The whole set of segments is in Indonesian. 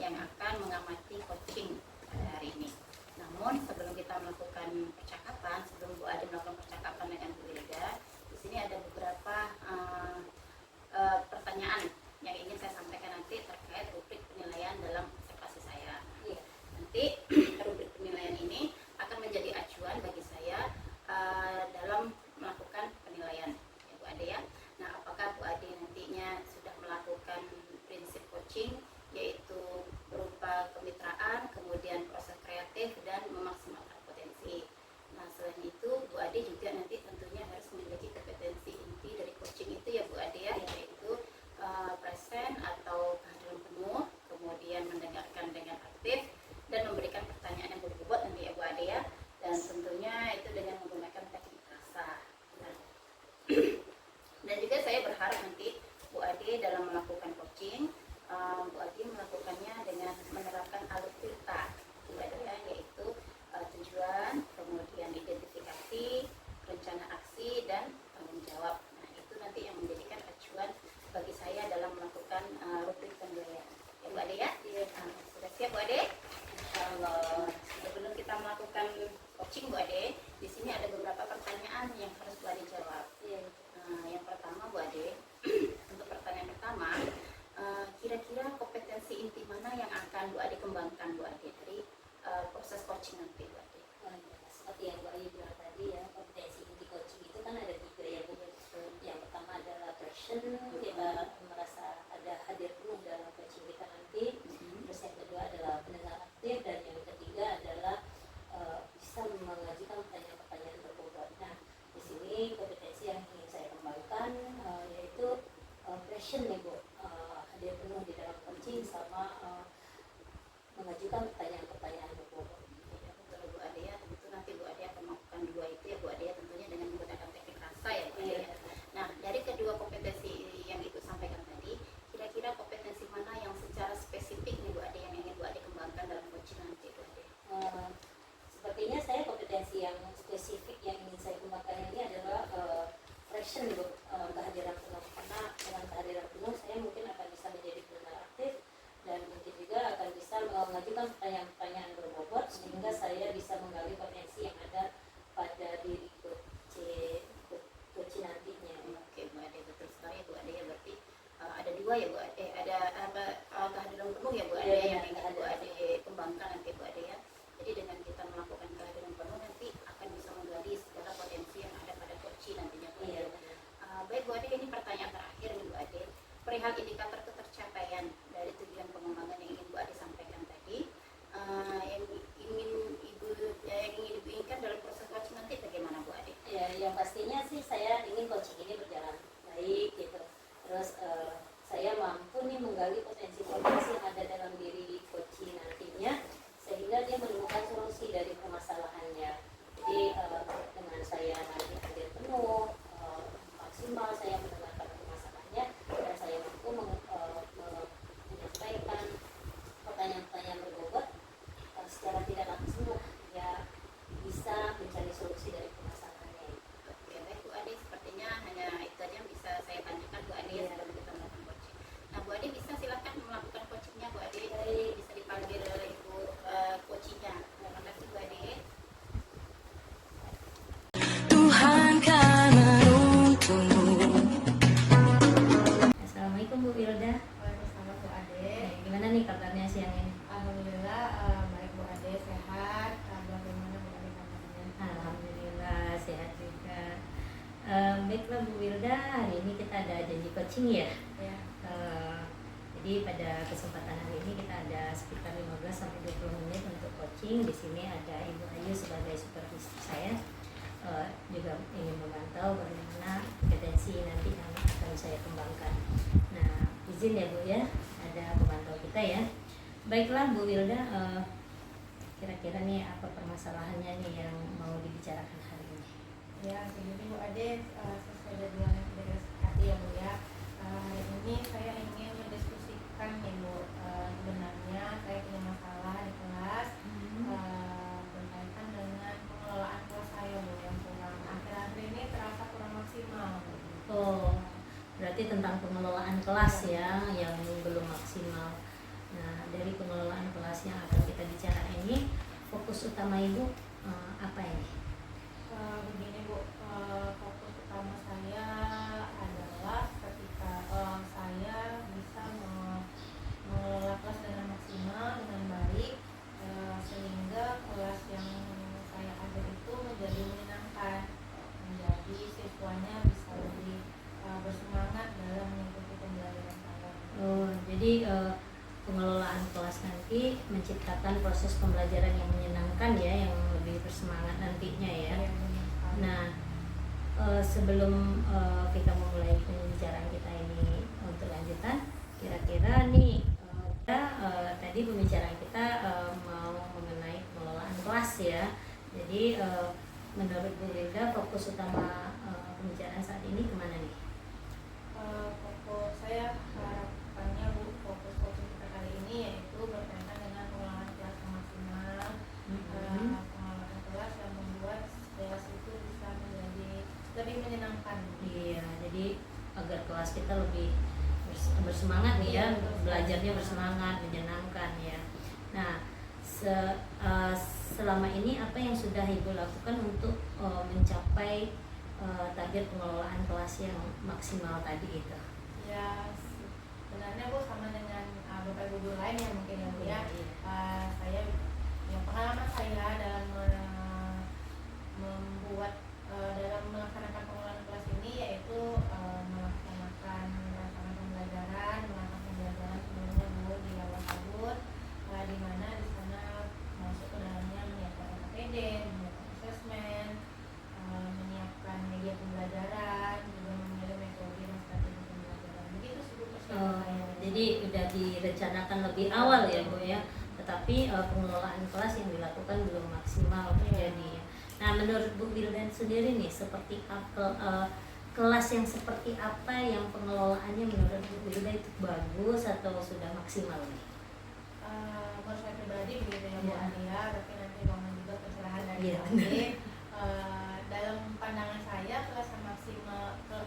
yang akan mengamati coaching pada hari ini. Namun sebelum kita melakukan percakapan, sebelum Bu Ade melakukan percakapan dengan Bu Wilda, di sini ada beberapa pertanyaan yang ingin saya sampaikan nanti terkait rubrik penilaian dalam observasi saya. Nanti rubrik penilaian ini akan menjadi acuan bagi saya dalam melakukan penilaian, ya Bu Ade ya. Nah, apakah Bu Ade nantinya sudah melakukan prinsip coaching, yaitu berupa kemitraan, kemudian proses kreatif, dan memaksimalkan potensi. Nah, selain itu Bu Ade juga nanti tentunya harus memiliki kompetensi inti dari coaching itu ya Bu Ade ya, yaitu present atau kehadiran penuh, kemudian mendengarkan dengan aktif, dan memberikan pertanyaan yang berbobot nanti ya Bu Ade ya, dan tentunya itu dengan menggunakan teknik rasa. Dan juga saya berharap nanti Bu Ade dalam melakukan coaching, Bu Ade melakukannya dengan menerapkan alur filter Bu Ade ya, yaitu tujuan, kemudian identifikasi, rencana aksi, dan tanggung jawab. Nah, itu nanti yang menjadikan acuan bagi saya dalam melakukan rubrik penilaian. Ya Bu Ade ya? Sudah siap Bu Ade? Insyaallah. Sebelum kita melakukan coaching Bu Ade, di sini ada beberapa pertanyaan yang harus Bu Ade jawab. Yang pertama Bu Ade, untuk pertanyaan pertama, kira-kira kompetensi inti mana yang akan Bu Ade kembangkan Bu Ade dari proses coaching nanti Bu Ade? Seperti yang Bu Ayu bilang tadi ya, kompetensi inti coaching itu kan ada 3 ya Bu. Yang pertama adalah passion, kita merasa ada hadir penuh dalam coaching kita nanti. Terus yang kedua adalah pendengar aktif, dan yang ketiga adalah bisa mengajukan pertanyaan-pertanyaan berbobot. Nah, di sini kompetensi yang ingin saya kembangkan yaitu passion nih Bu, hadir penuh di dalam coaching sama mengajukan pertanyaan-pertanyaan berbobot. Betul Bu Ade ya, tentu nanti Bu Ade akan melakukan dua itu ya Bu Ade ya, tentunya dengan menggunakan teknik rasa ya Bu Ade ya. Nah, dari kedua kompetensi yang Ibu sampaikan tadi, kira-kira kompetensi mana yang secara spesifik nih Bu Ade yang ingin Bu Ade kembangkan dalam coaching nanti Bu Ade? Sepertinya saya kompetensi yang spesifik yang ingin saya kembangkan ini adalah passion Bu, kehadiran penuh. Karena dengan kehadiran penuh saya mungkin akan bisa menjadi pendengar aktif, dan mungkin juga akan bisa mengajukan pertanyaan-pertanyaan berbobot sehingga saya bisa menggali potensi yang ada pada diri coach nantinya. Oke Bu Ade, betul sekali Bu Ade ya, berarti ada dua ya Bu Ade, ada kehadiran penuh ya Bu Ade yang ingin Bu Ade kembangkan nanti Bu Ade ya. Jadi dengan kita melakukan kehadiran penuh nanti akan bisa menggali segala potensi yang ada pada coach nantinya Bu Ade. Baik Bu Ade, ini pertanyaan terakhir nih Bu Ade, perihal indikator ketercapaian dari tujuan pengembangan yang ingin Bu Ade sampaikan tadi, yang ingin Ibu inginkan dalam proses coaching nanti bagaimana Bu Ade? Ya, yang pastinya sih saya ingin coaching ini berjalan baik gitu. Terus saya mampu nih menggali potensi-potensi yang ada dalam diri coaching nantinya sehingga dia menemukan solusi dari permasalahannya. Jadi dengan saya nanti hadir penuh, maksimal saya mendengarkan permasalahannya, dan saya mampu menyampaikan pertanyaan-pertanyaan berbobot secara tidak langsung, ya bisa mencari solusi dari permasalahannya. Oke, baik Bu Ade, sepertinya hanya itu aja yang bisa saya tanyakan Bu Ade ya sebelum kita melakukan coaching. Nah Bu Ade bisa silakan melakukan coachingnya Bu Ade, bisa dipanggil Ibu coachingnya. Terima kasih Bu Ade. Tuhan kan menuntutmu. Assalamualaikum Bu Wilda. Waalaikumsalam Bu Ade. Gimana nih kabarnya siang ini? Alhamdulillah baik Bu Ade, sehat. Bagaimana Bu Ade kabarnya? Alhamdulillah sehat juga. Baiklah Bu Wilda, hari ini kita ada janji coaching ya. Ya. Jadi pada kesempatan hari ini kita ada sekitar 15-20 menit untuk coaching. Di sini ada Ibu Ayu sebagai supervisor saya, juga ingin memantau bagaimana kompetensi nanti yang akan saya kembangkan. Nah, izin ya Bu ya, ada pemantau kita ya. Baiklah Bu Wilda, kira-kira nih apa permasalahannya nih yang mau dibicarakan hari ini? Ya, jadi Bu Ade sesuai dengan hati ya Bu ya. Hari ini saya ingin mendiskusikan nih Bu, sebenarnya saya punya masalah di kelas berkaitan dengan pengelolaan kelas saya Bu, yang kurang akhir-akhir ini terasa kurang maksimal Bu. Berarti tentang pengelolaan kelas ya yang belum maksimal. Nah, dari pengelolaan kelas yang akan kita bicara ini, fokus utama Ibu apa ini? Begini Bu, fokus utama saya adalah ketika saya bisa mengelola kelas dengan maksimal, dengan baik, sehingga kelas yang saya ajar itu menjadi menyenangkan, menjadi siswanya bisa lebih bersemangat dalam mengikuti pembelajaran saya. Oh, jadi pengelolaan kelas nanti menciptakan proses pembelajaran yang menyenangkan ya, yang lebih bersemangat nantinya ya. Iya, benar sekali. Nah, sebelum kita memulai pembicaraan kita ini untuk lanjutan, kira-kira nih tadi pembicaraan kita mau mengenai pengelolaan kelas ya. Jadi menurut Bu Wilda, fokus utama pembicaraan saat ini kemana nih? Fokus saya harapannya Bu, fokus kita kali ini yaitu berkaitan dengan pengelolaan kelas yang maksimal, pengelolaan kelas yang membuat kelas itu bisa menjadi lebih menyenangkan. Iya, jadi agar kelas kita lebih bersemangat nih ya, belajarnya bersemangat, menyenangkan ya. Nah, selama ini apa yang sudah Ibu lakukan untuk mencapai target pengelolaan kelas yang maksimal tadi itu? Ya, sebenarnya Bu sama dengan Bapak Ibu guru lain yang mungkin ya Bu ya. Saya yang pengalaman saya dalam membuat dalam melaksanakan pengelolaan kelas ini yaitu melaksanakan rancangan pembelajaran sebelumnya Bu di awal tahun, di mana di sana masuk ke dalamnya menyiapkan KPD, menyiapkan asesmen, menyiapkan media pembelajaran, juga memilih metode dan strategi pembelajaran. Begitu sih Bu persiapan saya. Jadi udah direncanakan lebih awal ya Bu ya, tetapi pengelolaan kelas yang dilakukan belum maksimal terjadi. Nah, menurut Bu Wilda sendiri nih, seperti kelas yang seperti apa yang pengelolaannya menurut Bu Wilda itu bagus atau sudah maksimal nih? Menurut saya pribadi begitu ya Bu Iya. Adia, tapi nanti mohon juga pencerahan dari Iya. Bu Ade. Dalam pandangan saya kelas yang maksimal,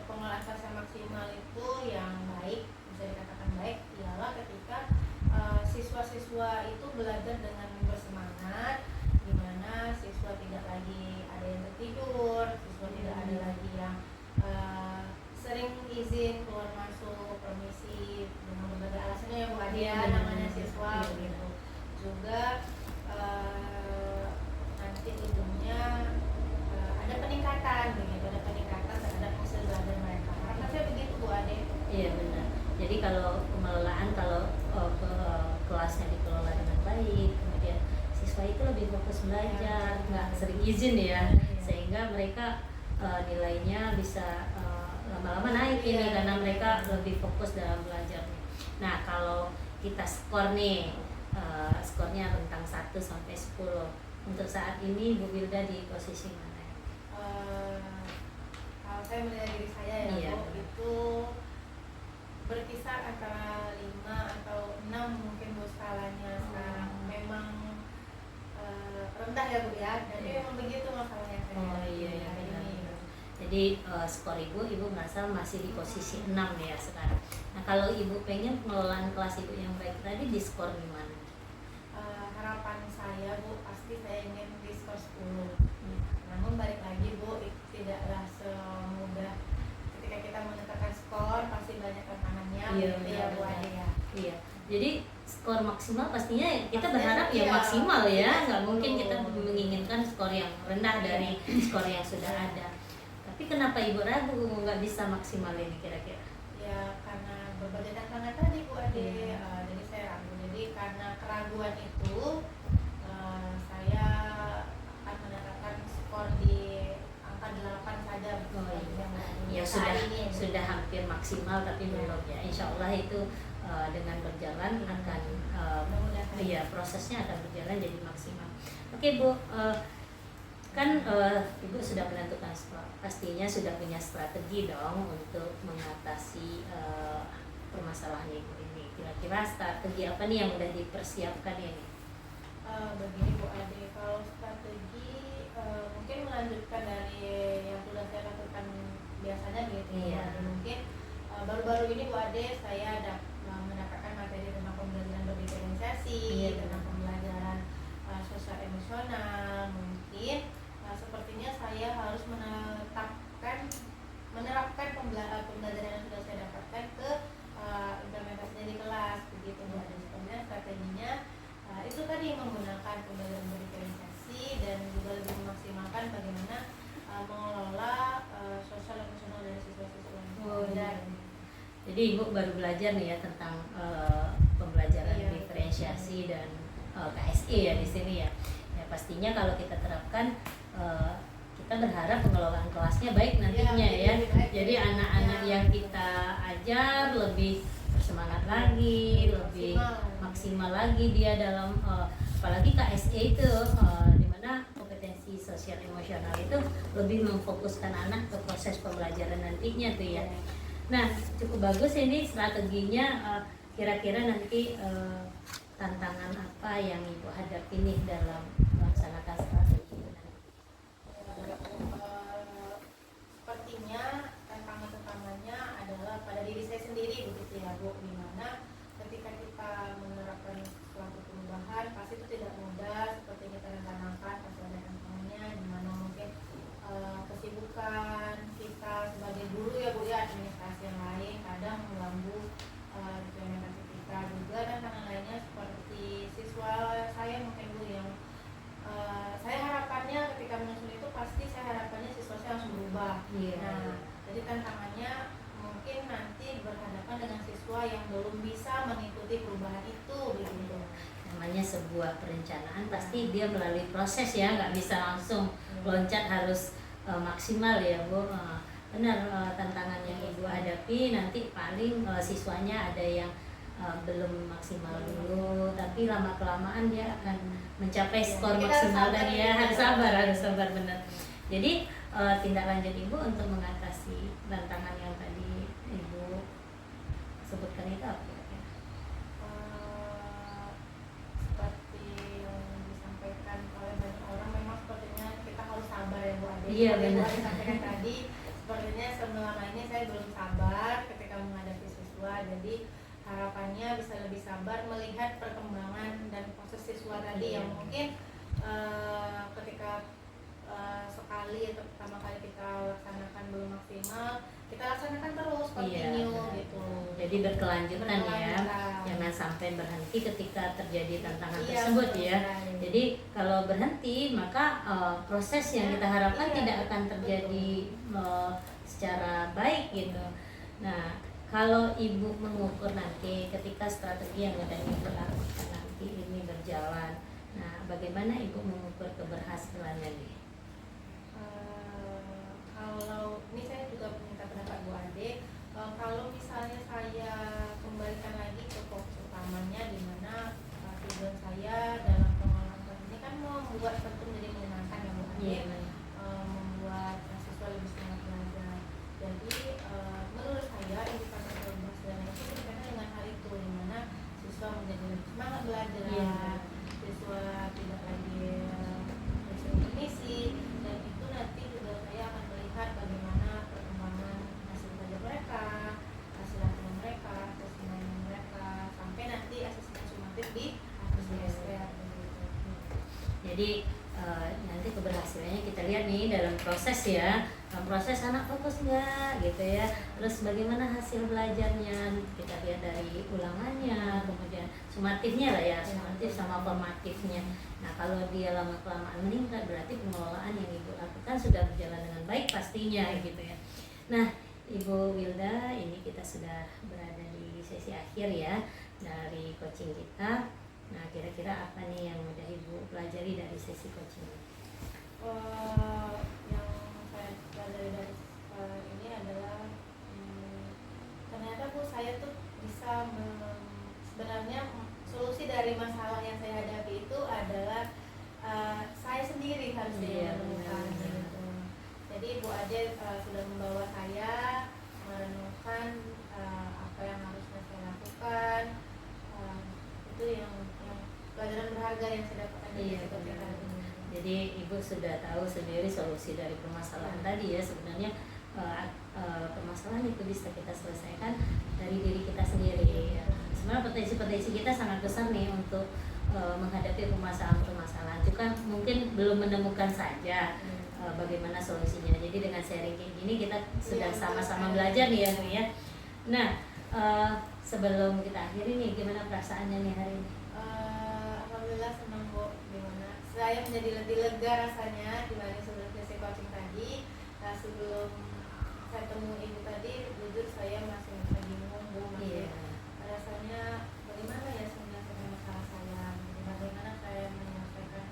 pengelolaan kelas yang maksimal itu yang baik, bisa dikatakan baik ialah ketika siswa-siswa itu belajar dengan bersemangat, di mana siswa tidak lagi ada yang tertidur, siswa tidak ada lagi yang sering izin keluar masuk, permisi dengan berbagai alasannya ya Bu Adia, namanya siswa begitu. Juga nanti ujungnya ada peningkatan begitu, ada peningkatan terhadap hasil belajar mereka. Harapan saya begitu Bu Ade. Iya benar. Jadi kalau pengelolaan, kalau kelasnya dikelola dengan baik, kemudian siswa itu lebih fokus belajar, nggak sering izin ya, sehingga mereka nilainya bisa lama-lama naik ini karena mereka lebih fokus dalam belajarnya. Nah, kalau kita skor nih, skornya rentang 1 sampai 10. Untuk saat ini Bu Wilda di posisi mana? Kalau saya melihat diri saya ya Iya. Bu, itu berkisar antara 5 atau 6 mungkin Bu skalanya sekarang. Memang rendah ya Bu ya, jadi memang begitu masalahnya saya. Oh iya hari benar. ini. Jadi skor Ibu merasa masih di posisi 6 ya sekarang. Nah, kalau Ibu pengen pengelolaan kelas Ibu yang baik tadi di skor di mana? Harapan saya Bu, pasti saya ingin di skor 10. Namun balik lagi Bu, itu tidaklah semudah ketika kita menentukan skor, pasti banyak tantangannya. Iya, gitu ya Bu benar. Ade ya. Iya. Jadi skor maksimal pastinya kita Pastinya berharap ya iya. maksimal ya, nggak Betul. mungkin kita menginginkan skor yang rendah dari skor yang sudah ada. Tapi kenapa Ibu ragu nggak bisa maksimal ini kira-kira? Ya karena berbagai tantangan tadi Bu Ade, Iya. jadi saya ragu. Jadi karena keraguan itu, saya akan menetapkan skor di angka 8 saja. Oh, iya. Ya Saat sudah ini. sudah hampir maksimal tapi belum ya. Insya Allah itu dengan berjalan akan Mudah-mudahan. iya prosesnya akan berjalan jadi maksimal. Oke Bu, kan Ibu sudah menentukan skor, pastinya sudah punya strategi dong untuk mengatasi permasalahan Ibu ini. Kira-kira strategi apa nih yang udah dipersiapkan ini? Begini Bu Ade, kalau strategi mungkin melanjutkan dari yang sudah saya lakukan biasanya begitu ya. Iya. Bu Ade. Mungkin baru-baru ini Bu Ade saya mendapatkan materi tentang pembelajaran berdifferensiasi diferensiasi, Iya, tentang benar. pembelajaran sosial emosional. Mungkin sepertinya saya harus menerapkan pembelajaran yang sudah saya dapatkan ke implementasinya di kelas begitu Bu. Dan sebenarnya strateginya itu tadi menggunakan pembelajaran berdiferensiasi dan juga lebih memaksimalkan bagaimana mengelola sosial emosional dari siswa-siswa yang Oh, belajar. iya. Jadi Ibu baru belajar nih ya tentang pembelajaran Iya. diferensiasi dan KSE ya di sini ya. Ya pastinya kalau kita terapkan kita berharap pengelolaan kelasnya baik nantinya Iya, ya. lebih baik. Jadi anak-anak Iya. yang kita ajar lebih bersemangat lagi, lebih maksimal lagi dia dalam apalagi KSE itu di mana kompetensi sosial emosional itu lebih memfokuskan anak ke proses pembelajaran nantinya tuh ya. Nah, cukup bagus ini strateginya. Kira-kira nanti tantangan apa yang Ibu hadapi nih dalam melaksanakan strategi itu nanti? Sepertinya tantangan utamanya adalah pada diri saya sendiri begitu ya Bu, dimana ketika kita menerapkan suatu perubahan pasti itu tidak mudah seperti kita rencanakan, pasti ada tantangannya, dimana mungkin kesibukan kita sebagai guru ya Bu ya, administrasi yang lain kadang mengganggu implementasi kita. Juga tantangan lainnya seperti siswa saya mungkin Bu yang saya harapannya ketika menyusun itu pasti saya harapannya siswa saya langsung berubah. Iya. Nah, jadi tantangannya mungkin nanti berhadapan dengan siswa yang belum bisa mengikuti perubahan itu begitu. Namanya sebuah perencanaan pasti dia melalui proses ya, nggak bisa langsung loncat, harus maksimal ya Bu. Benar, tantangan yang Ibu hadapi nanti paling siswanya ada yang belum maksimal dulu, tapi lama kelamaan dia akan mencapai skor Kita maksimal harus tadi ya. Harus sabar benar. Jadi tindak lanjut Ibu untuk mengatasi tantangan yang tadi Ibu sebutkan itu apa kira-kira? Seperti yang disampaikan oleh banyak orang, memang sepertinya kita harus sabar ya Bu Ade. Iya, Seperti Bu benar. Ade sampaikan tadi, sepertinya selama ini saya belum sabar ketika menghadapi siswa. Jadi harapannya bisa lebih sabar melihat perkembangan dan proses siswa tadi yang mungkin ketika sekali atau pertama kali kita laksanakan belum maksimal, kita laksanakan terus continue benar. gitu. Jadi berkelanjutan ya, Berkelanjutan. jangan sampai berhenti ketika terjadi tantangan Iya, tersebut betul ya. sekali. Jadi kalau berhenti maka proses yang kita harapkan Iya, tidak akan terjadi secara baik gitu. Nah, kalau Ibu mengukur nanti ketika strategi yang sudah Ibu lakukan nanti ini berjalan, nah bagaimana Ibu mengukur keberhasilannya nih? Kalau ini saya juga minta pendapat Bu Ade, kalau misalnya saya kembalikan lagi ke fokus utamanya, di mana tujuan saya dalam pengelolaan kelas ini kan membuat tentu menjadi menyenangkan ya Bu Ade, membuat siswa lebih semangat belajar. Jadi menurut saya indikator keberhasilan itu berkaitan dengan hal itu, di mana siswa menjadi lebih semangat belajar, siswa tidak lagi misi, dan itu nanti juga saya akan melihat bagaimana perkembangan hasil belajar mereka, hasil latihan mereka, asesmen mereka, sampai nanti asesmen sumatif di akhir semester. Jadi nanti keberhasilannya kita lihat nih dalam proses ya, dalam proses anak fokus nggak gitu ya, terus bagaimana hasil belajarnya kita lihat dari ulangannya, kemudian sumatifnya lah ya, sumatif sama formatifnya. Nah kalau dia lama kelamaan meningkat berarti pengelolaan yang Ibu lakukan sudah berjalan dengan baik pastinya gitu ya. Nah Ibu Wilda, ini kita sudah berada di sesi akhir ya dari coaching kita. Nah, kira-kira apa nih yang udah Ibu pelajari dari sesi coaching? Yang saya pelajari dari ini adalah ternyata Bu, saya tuh bisa sebenarnya solusi dari masalah yang saya hadapi itu adalah saya sendiri harusnya menemukan gitu. Jadi Bu Ade sudah membawa saya merenungkan apa yang harusnya saya lakukan. Itu yang pelajaran berharga yang saya dapatkan dari coaching hari ini. Jadi Ibu sudah tahu sendiri solusi dari permasalahan tadi ya. Sebenarnya permasalahan itu bisa kita selesaikan dari diri kita sendiri. Ya. Sebenarnya potensi-potensi kita sangat besar nih untuk menghadapi permasalahan-permasalahan. Itu kan mungkin belum menemukan saja bagaimana solusinya. Jadi dengan sharing kayak gini kita sudah sama-sama belajar nih ya, Bu ya. Nah, sebelum kita akhiri nih, gimana perasaannya nih hari ini? Alhamdulillah senang Bu. Gimana? Saya menjadi lebih lega rasanya dibanding sebelum sesi coaching tadi. Nah, sebelum saya temui ibu tadi, jujur saya masih bingung Bu, masih rasanya bagaimana ya menyelesaikan masalah saya, bagaimana saya menyelesaikan,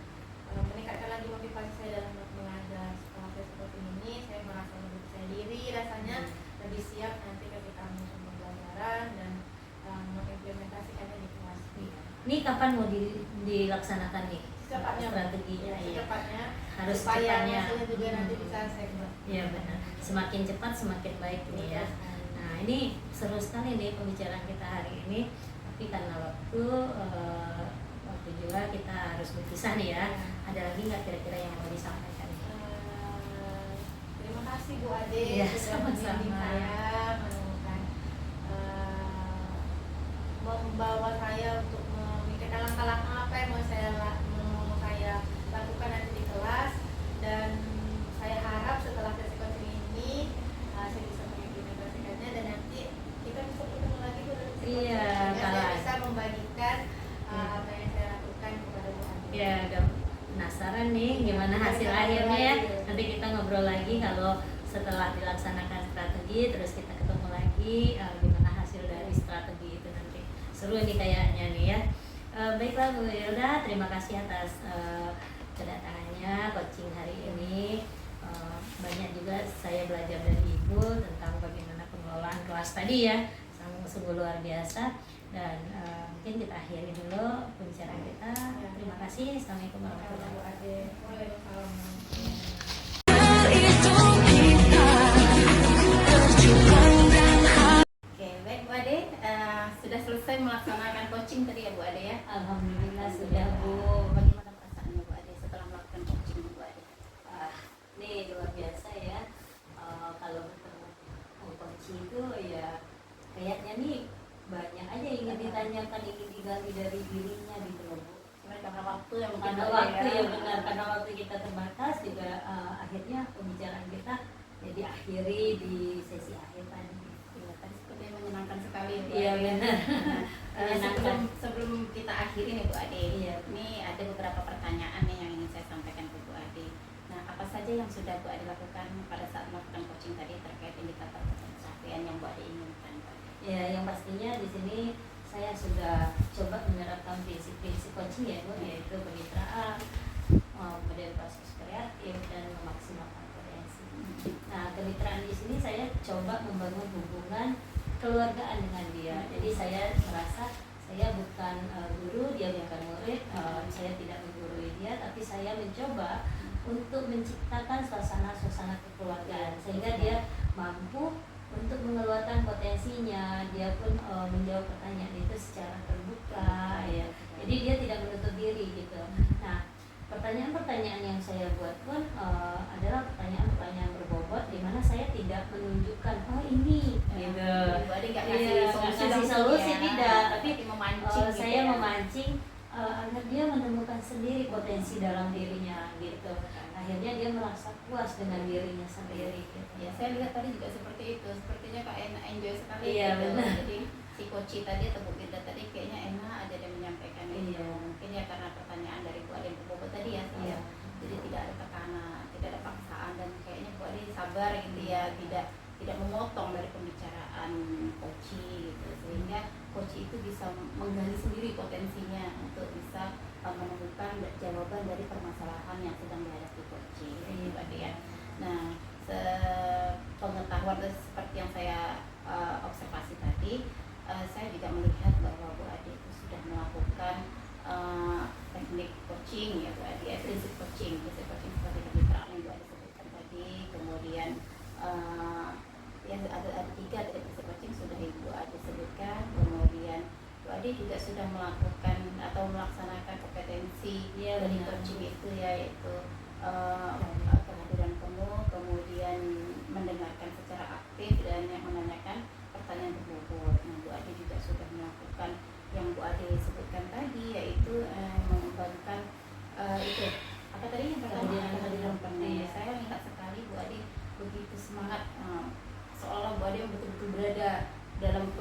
meningkatkan lagi motivasi saya dalam mengajar. Setelah sesi coaching ini, saya merasa lebih percaya diri, rasanya lebih siap nanti ketika masuk pembelajaran dan mengimplementasikannya di kelas. Ini kapan mau dilaksanakan nih? Secepatnya strateginya? Secepatnya Harus supaya secepatnya. hasilnya juga nanti bisa saya buat. Iya benar. Semakin cepat semakin baik nih ya. Nah ini seru sekali nih pembicaraan kita hari ini. Tapi karena waktu juga kita harus berpisah nih ya. Ada lagi nggak kira-kira yang mau disampaikan? Terima kasih Bu Ade Ya, sudah membimbing sama-sama. saya, menemukan membawa saya untuk memikirkan langkah-langkah apa yang mau saya lakukan nanti di kelas, dan saya harap setelah sesi coaching ini saya bisa mengimplementasikannya dan nanti kita bisa ketemu lagi Bu. Iya, saya bisa membagikan apa yang saya lakukan kepada Bu Ade. Ya, udah penasaran nih gimana hasil akhirnya ya. Nanti kita ngobrol lagi kalau setelah dilaksanakan strategi, terus kita ketemu lagi gimana hasil dari strategi itu nanti. Seru nih kayaknya nih ya. Baiklah Bu Hilda, terima kasih atas kedatangannya coaching hari ini. Banyak juga saya belajar dari Ibu tentang bagaimana pengelolaan kelas tadi ya, sungguh luar biasa. Dan mungkin kita akhiri dulu pembicaraan kita. Terima kasih. Assalamualaikum warahmatullahi wabarakatuh. Waalaikumsalam. Itu kita berjuang dan Oke, baik Bu Ade, sudah selesai melaksanakan coaching tadi ya Bu Ade ya. Alhamdulillah sudah Bu. Bagaimana perasaannya Bu Ade setelah melakukan coaching Bu Ade? Ini luar biasa ya. Kalau bertemu coaching itu ya kayaknya nih banyak aja yang ingin ditanyakan, ingin digali dari dirinya gitu loh Bu. Karena waktu yang mungkin Karena Bu Ade waktu ya. ya benar, karena waktu kita terbatas juga akhirnya pembicaraan kita jadi akhiri di sesi akhir tadi. Iya, tadi sepertinya menyenangkan sekali Bu Iya Ade. benar. Sebelum kita akhiri nih Bu Ade, Iya. ini ada beberapa pertanyaan nih yang ingin saya sampaikan ke Bu Ade. Nah, apa saja yang sudah Bu Ade lakukan pada saat melakukan coaching tadi terkait indikator pencapaian yang Bu Ade inginkan? Ya, yang pastinya di sini saya sudah coba menerapkan prinsip-prinsip coaching ya Bu, yaitu kemitraan, kemudian proses kreatif dan memaksimalkan potensi. Nah, kemitraan di sini saya coba membangun hubungan keluargaan dengan dia. Jadi saya merasa saya bukan guru, dia bukan murid, saya tidak menggurui dia, tapi saya mencoba untuk menciptakan suasana kekeluargaan sehingga dia mampu untuk mengeluarkan potensinya. Dia pun menjawab pertanyaan itu secara terbuka ya. Jadi dia tidak menutup diri gitu. Nah, pertanyaan-pertanyaan yang saya buat pun adalah pertanyaan-pertanyaan berbobot di mana saya tidak menunjukkan ini gitu. Bu Ade nggak Iya, ngasih solusi tidak, tapi memancing saya memancing agar dia menemukan sendiri potensi dalam dirinya gitu. Akhirnya dia merasa puas dengan dirinya sendiri gitu. Ya, saya lihat tadi juga seperti itu. Sepertinya Kak Ena enjoy sekali. Iya, gitu. benar. Jadi si coach tadi atau Bu Hilda tadi kayaknya enak aja dia menyampaikan itu. Iya. Mungkin ya karena pertanyaan dari Bu Ade yang berbobot tadi ya. Iya. Jadi tidak ada tekanan, tidak ada paksaan, dan kayaknya Bu Ade sabar gitu ya, tidak memotong dari pembicaraan coach gitu, sehingga coach itu bisa menggali sendiri potensinya untuk bisa menemukan jawaban dari permasalahan yang sedang dihadapi coach gitu Ade ya. Nah, pengetahuan seperti yang saya observasi tadi, saya juga melihat bahwa Bu Ade itu sudah melakukan teknik coaching ya Bu Ade, prinsip coaching seperti kemitraan yang Bu Ade sebutkan tadi, kemudian ya ada 3 dari prinsip coaching sudah Ibu Ade sebutkan, kemudian Bu Ade juga sudah melakukan atau melaksanakan kompetensi dari coaching itu, yaitu kehadiran penuh, kemudian mendengarkan secara aktif,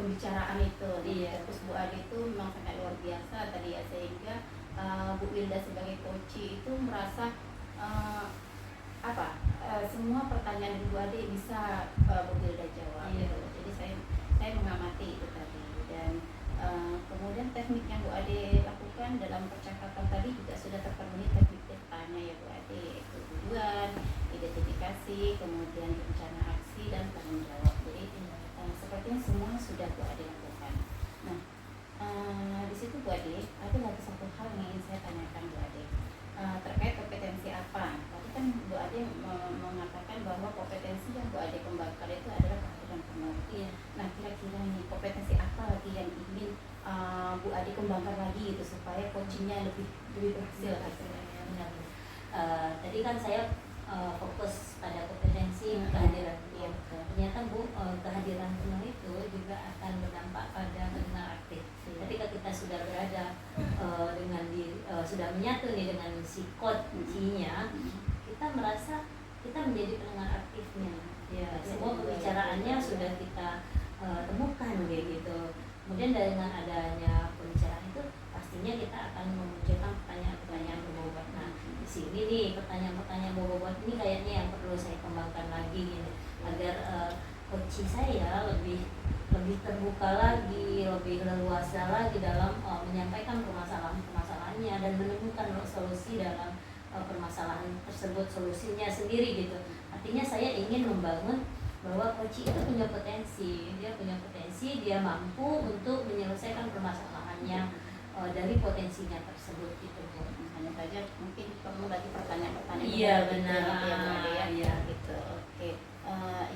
pembicaraan itu. Iya. Terus Bu Ade itu memang sangat luar biasa tadi ya, sehingga Bu Wilda sebagai coach itu merasa semua pertanyaan Bu Ade bisa Bu Wilda jawab. Iya. Gitu. Jadi saya mengamati itu tadi, dan kemudian teknik yang Bu Ade lakukan dalam percakapan tadi juga sudah terpenuhi teknik bertanya ya Bu Ade, itu tujuan, identifikasi, kemudian rencana aksi dan tanggung jawab. Jadi sepertinya semua sudah Bu Ade lakukan. Nah, di situ Bu Ade ada lagi satu hal yang ingin saya tanyakan Bu Ade, terkait kompetensi apa. Tadi kan Bu Ade mengatakan bahwa kompetensi yang Bu Ade kembangkan itu adalah kehadiran penuh. Iya. Nah, kira-kira nih kompetensi apa lagi yang ingin Bu Ade kembangkan lagi gitu supaya coachingnya lebih berhasil gitu. Benar. Tadi kan saya fokus pada kompetensi Hmm. kehadiran Iya, penuh. betul. Ternyata Bu, kehadiran penuh itu juga akan berdampak pada pendengar aktif. Iya. Ketika kita sudah berada sudah menyatu nih dengan si coachnya, kita merasa kita menjadi pendengar aktifnya. Ya, semua pembicaraannya sudah kita temukan kayak gitu. Kemudian dengan adanya pembicaraan itu pastinya kita akan memunculkan pertanyaan-pertanyaan berbobot. Nah, di sini nih pertanyaan-pertanyaan berbobot ini kayaknya yang perlu saya kembangkan lagi gitu, agar coach saya lebih terbuka lagi, lebih leluasa lagi dalam menyampaikan permasalahan-permasalahannya dan menemukan solusi dalam permasalahan tersebut, solusinya sendiri gitu. Artinya saya ingin membangun bahwa coach itu punya potensi, dia mampu untuk menyelesaikan permasalahannya dari potensinya tersebut gitu Bu. Hanya saja mungkin perlu lagi pertanyaan-pertanyaan. Iya, gitu, benar. ya Bu Ade ya. Iya. Gitu. Oke.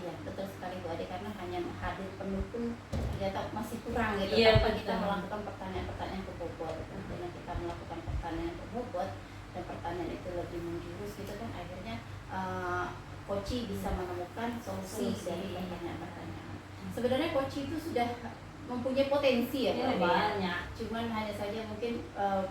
Iya, betul sekali Bu Ade, karena hanya hadir penuh pun ternyata masih kurang gitu. Iya, Tanpa kita betul. melakukan pertanyaan-pertanyaan berbobot. Dengan kita melakukan pertanyaan berbobot dan pertanyaan itu lebih menjurus gitu kan, akhirnya coach bisa menemukan solusi dari pertanyaan-pertanyaan. Sebenarnya coach itu sudah mempunyai potensi ya Bu Ya, Ade, banyak. cuman hanya saja mungkin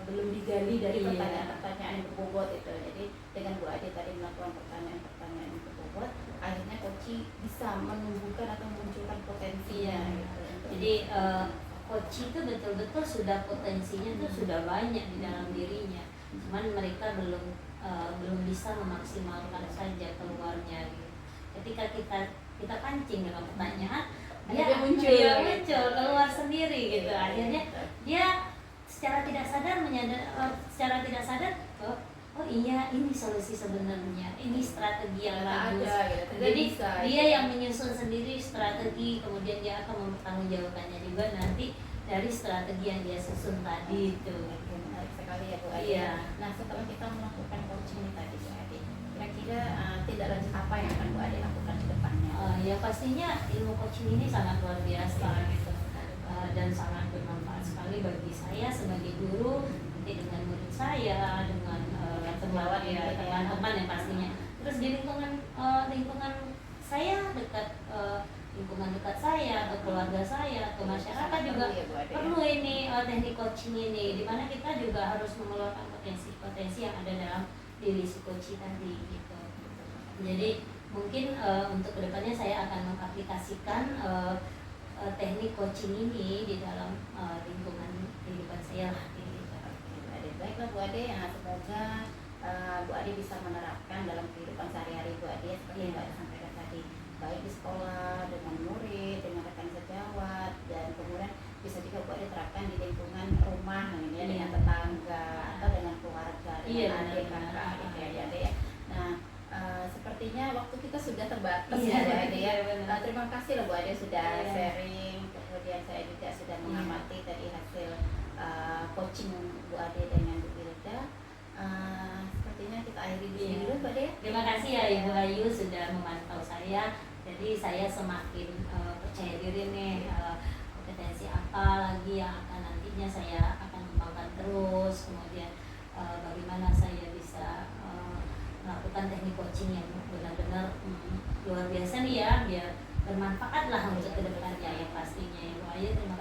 belum digali dari Iya. pertanyaan-pertanyaan yang berbobot itu. Jadi dengan Bu Ade tadi melakukan pertanyaan-pertanyaan yang berbobot, akhirnya coach bisa menumbuhkan atau memunculkan potensinya gitu. Jadi coach itu betul-betul sudah potensinya tuh sudah banyak di dalam dirinya, cuman mereka belum bisa memaksimalkan saja keluarnya gitu. Ketika kita pancing dengan pertanyaan, dia muncul keluar sendiri gitu. Akhirnya dia secara tidak sadar oh iya, ini solusi sebenarnya, ini strategi yang bagus. Gitu. Jadi dia yang menyusun sendiri strategi, kemudian dia akan mempertanggungjawabkannya juga nanti dari strategi yang dia susun tadi itu. Menarik sekali ya Bu Ade. Iya. Nah, setelah kita melakukan coaching ini tadi Bu Ade, kira-kira tindak lanjut apa yang akan Bu Ade lakukan ke depannya? Ya pastinya ilmu coaching ini sangat luar biasa gitu, dan sangat bermanfaat sekali bagi saya sebagai guru, nanti dengan murid saya, dengan teman-teman yang pastinya. Terus di lingkungan saya lingkungan dekat saya atau keluarga saya atau masyarakat juga perlu ini teknik coaching ini, dimana kita juga harus mengeluarkan potensi yang ada dalam diri si coach tadi gitu. Jadi mungkin untuk kedepannya saya akan mengaplikasikan teknik coaching ini di dalam lingkungan kehidupan saya lah. Baiklah Bu Ade, semoga Bu Ade bisa menerapkan dalam kehidupan sehari-hari Bu Ade seperti yang Bu Ade sampaikan tadi, baik di sekolah, dengan murid, dengan rekan sejawat, dan kemudian bisa juga Bu Ade terapkan di lingkungan rumah, dengan tetangga atau dengan keluarga, dengan adik, kakak, adik, ya. Nah, sepertinya waktu kita sudah terbatas ya Bu Ade ya. Terima kasih lah Bu Ade sudah sharing, kemudian saya juga sudah mengamati tadi hasil coaching Bu Ade dengan Bu Wilda. Sepertinya kita akhiri di sini dulu Bu Ade. Terima kasih ya Ibu Ayu sudah memantau saya. Jadi saya semakin percaya diri nih, kompetensi apa lagi yang akan nantinya saya akan kembangkan terus. Kemudian bagaimana saya bisa melakukan teknik coaching yang benar-benar luar biasa nih ya, biar bermanfaat lah untuk kedepannya ya pastinya. Ibu Ayu terima